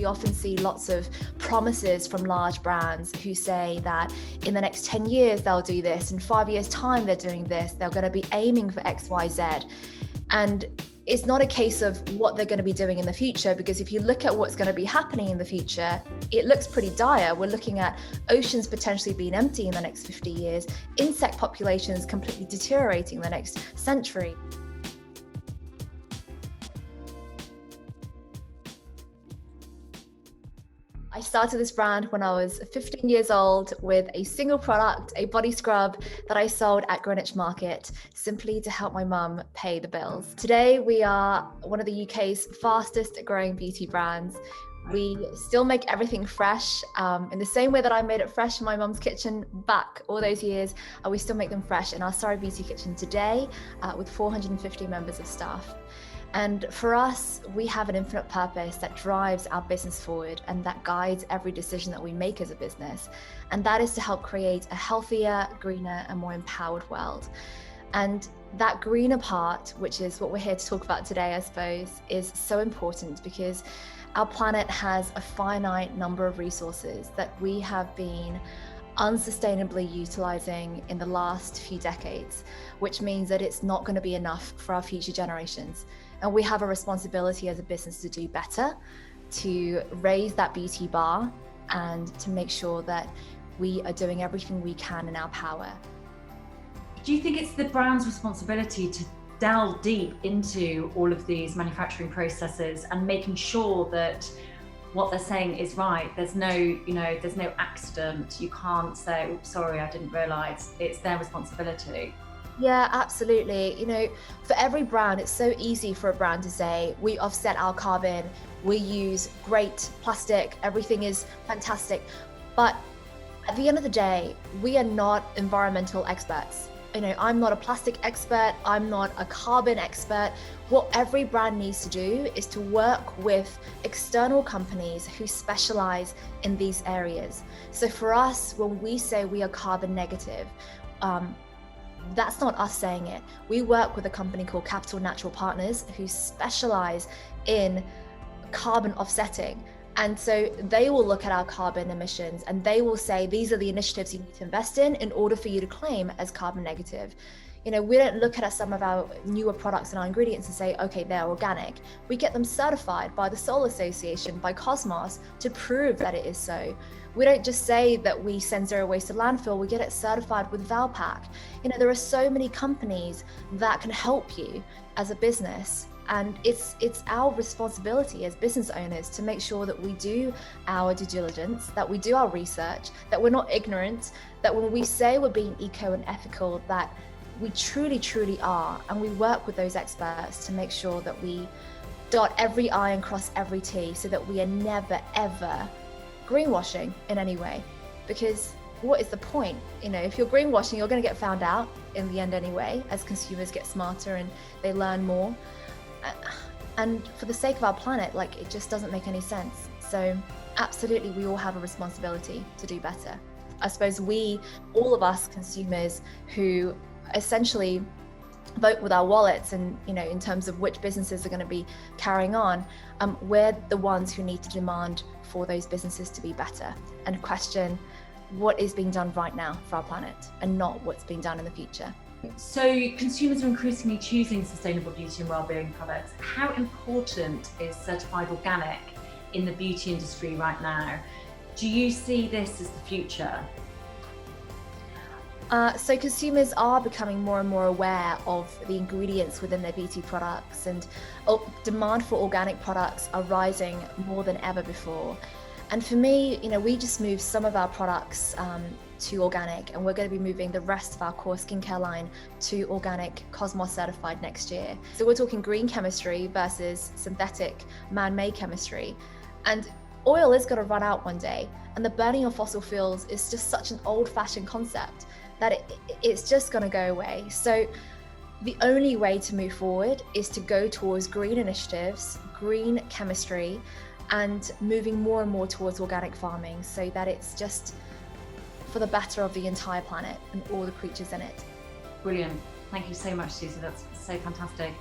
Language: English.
We often see lots of promises from large brands who say that in the next 10 years they'll do this, in 5 years time they're doing this, they're going to be aiming for X, Y, Z. And it's not a case of what they're going to be doing in the future, because if you look at what's going to be happening in the future, it looks pretty dire. We're looking at oceans potentially being empty in the next 50 years, insect populations completely deteriorating in the next century. I started this brand when I was 15 years old with a single product, a body scrub that I sold at Greenwich Market, simply to help my mum pay the bills. Today, we are one of the UK's fastest growing beauty brands. We still make everything fresh in the same way that I made it fresh in my mum's kitchen back all those years. We still make them fresh in our Surrey Beauty Kitchen today with 450 members of staff. And for us, we have an infinite purpose that drives our business forward and that guides every decision that we make as a business. And that is to help create a healthier, greener, and more empowered world. And that greener part, which is what we're here to talk about today, I suppose, is so important because our planet has a finite number of resources that we have been unsustainably utilizing in the last few decades, which means that it's not going to be enough for our future generations. And we have a responsibility as a business to do better, to raise that beauty bar, and to make sure that we are doing everything we can in our power. Do you think it's the brand's responsibility to delve deep into all of these manufacturing processes and making sure that what they're saying is right? There's no accident. You can't say, "Oops, sorry, I didn't realize." It's their responsibility. Yeah, absolutely. For every brand, it's so easy for a brand to say, we offset our carbon, we use great plastic, everything is fantastic. But at the end of the day, we are not environmental experts. I'm not a plastic expert, I'm not a carbon expert. What every brand needs to do is to work with external companies who specialize in these areas. So for us, when we say we are carbon negative, that's not us saying it. We work with a company called Capital Natural Partners who specialize in carbon offsetting. And so they will look at our carbon emissions and they will say, these are the initiatives you need to invest in order for you to claim as carbon negative. We don't look at some of our newer products and our ingredients and say, okay, they're organic. We get them certified by the Soul Association, by Cosmos, to prove that it is so. We don't just say that we send zero waste to landfill, we get it certified with Valpak. There are so many companies that can help you as a business. And it's our responsibility as business owners to make sure that we do our due diligence, that we do our research, that we're not ignorant, that when we say we're being eco and ethical, that we truly, truly are. And we work with those experts to make sure that we dot every I and cross every T so that we are never, ever greenwashing in any way. Because what is the point? If you're greenwashing, you're going to get found out in the end anyway, as consumers get smarter and they learn more. And for the sake of our planet, it just doesn't make any sense. So absolutely, we all have a responsibility to do better. I suppose all of us consumers who essentially vote with our wallets and, in terms of which businesses are going to be carrying on, we're the ones who need to demand for those businesses to be better and question what is being done right now for our planet and not what's being done in the future. So consumers are increasingly choosing sustainable beauty and wellbeing products. How important is certified organic in the beauty industry right now? Do you see this as the future? So consumers are becoming more and more aware of the ingredients within their beauty products, and demand for organic products are rising more than ever before. And for me, we just moved some of our products to organic, and we're going to be moving the rest of our core skincare line to organic Cosmos certified next year. So we're talking green chemistry versus synthetic man-made chemistry. And oil is going to run out one day, and the burning of fossil fuels is just such an old-fashioned concept that it's just going to go away. So the only way to move forward is to go towards green initiatives, green chemistry, and moving more and more towards organic farming so that it's just for the better of the entire planet and all the creatures in it. Brilliant. Thank you so much, Susie. That's so fantastic.